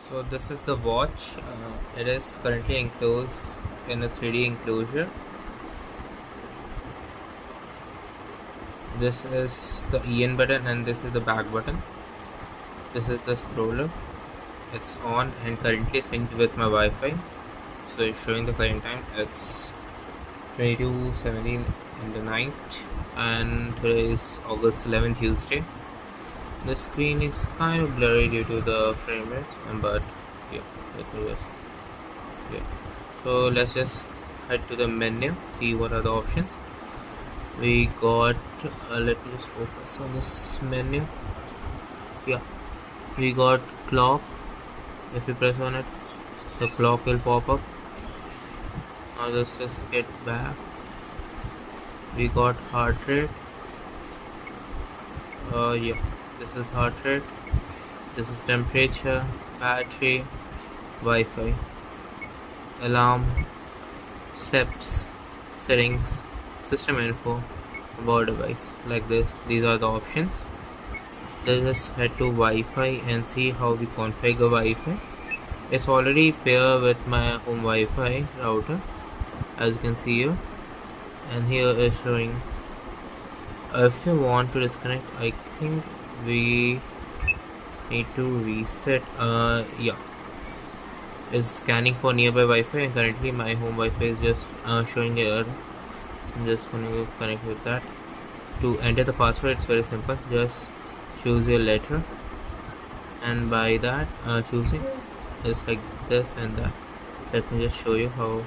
So this is the watch. It is currently enclosed in a 3D enclosure. This is the EN button and this is the back button. This is the scroller. It's on and currently synced with my Wi-Fi. So it's showing the current time. It's 22:17 in the night and today is August 11th, Tuesday. The screen is kind of blurry due to the frame rate, but so let's just head to the menu, see what are the options we got. Let me just focus on this menu. We got clock. If you press on it, the clock will pop up. Now let's just get back. We got heart rate. This is heart rate. This is temperature, battery, Wi-Fi, alarm, steps, settings, system info, about device. Like this, these are the options. Let's just head to Wi-Fi and see how we configure Wi-Fi. It's already paired with my home Wi-Fi router, as you can see here, and here is showing. If you want to disconnect, I think we need to reset. It's scanning for nearby Wi-Fi and currently my home Wi-Fi is just showing error. I'm just going to connect with that. To enter the password, it's very simple. Just choose your letter, and by that choosing is like this and that. Let me just show you how.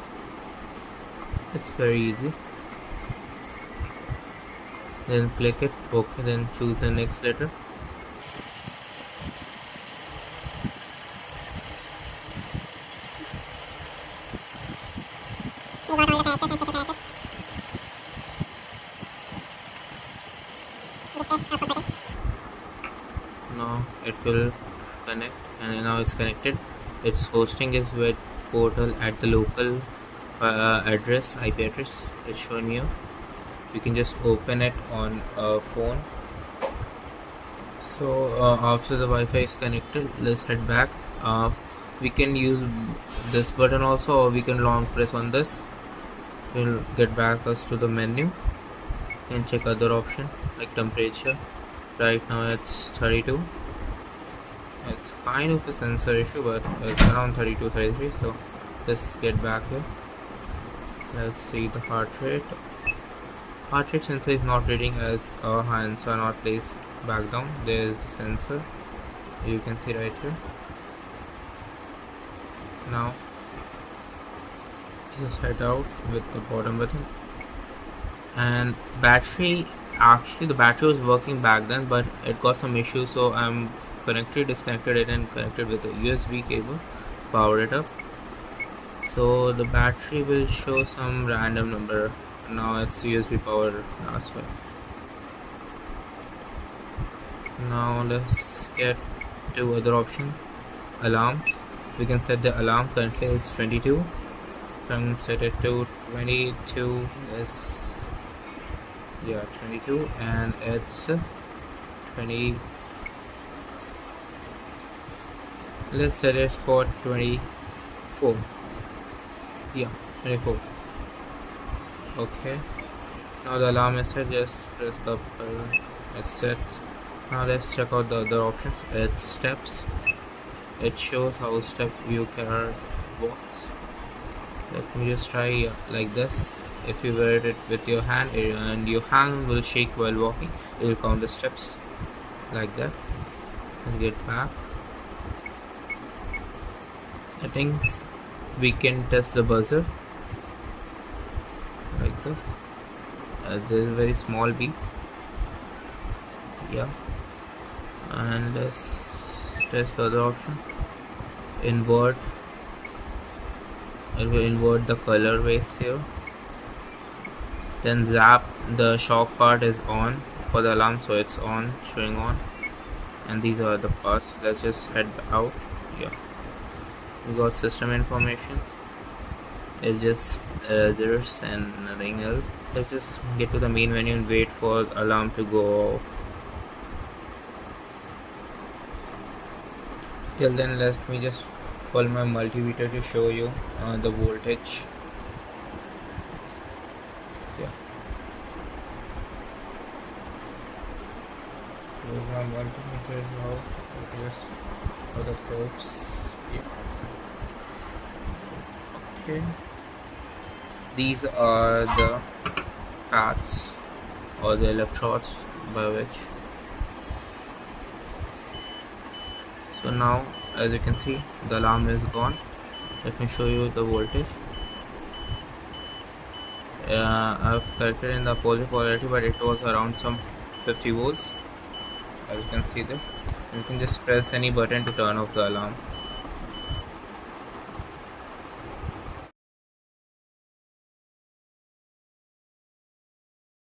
It's very easy. Then click it, OK, then choose the next letter. Now it will connect, and now it's connected. Its hosting is web portal at the local address, IP address. It's shown here. You can just open it on a phone. So after the Wi-Fi is connected, let's head back. We can use this button also, or we can long press on this. We'll get back us to the menu and check other option like temperature. Right now it's 32. It's kind of a sensor issue, but it's around 32, 33. So let's get back here. Let's see the heart rate. Heart rate sensor is not reading as our hands are not placed back down. There is the sensor. You can see right here. Now just head out with the bottom button. And battery, actually the battery was working back then, but it got some issues, so I'm disconnected it and connected with a USB cable, powered it up. So the battery will show some random number. Now it's USB powered, that's why. Now let's get to other option, alarms. We can set the alarm. Currently is 22. Can set it to 22. Is 22, and it's 20. Let's set it for 24. 24. Okay. Now the alarm is set. Just press the button. It's set. Now let's check out the other options. It's steps. It shows how step view car walks. Let me just try like this. If you wear it with your hand and your hand will shake while walking, it will count the steps like that. And get back. Settings. We can test the buzzer like this. This is a very small beep. And let's test the other option. Invert. It will invert the color base here. Then zap, the shock part is on for the alarm, so it's on, showing on. And these are the parts. Let's just head out. We got system information. It's just others and nothing else. Let's just get to the main menu and wait for the alarm to go off. Till then, let me just pull my multimeter to show you the voltage. Yeah. So my multimeter is now just for the probes. Yeah. Okay. These are the pads or the electrodes by which. So now, as you can see, the alarm is gone. Let me show you the voltage. I've corrected in the opposite polarity, but it was around some 50 volts. As you can see there, you can just press any button to turn off the alarm.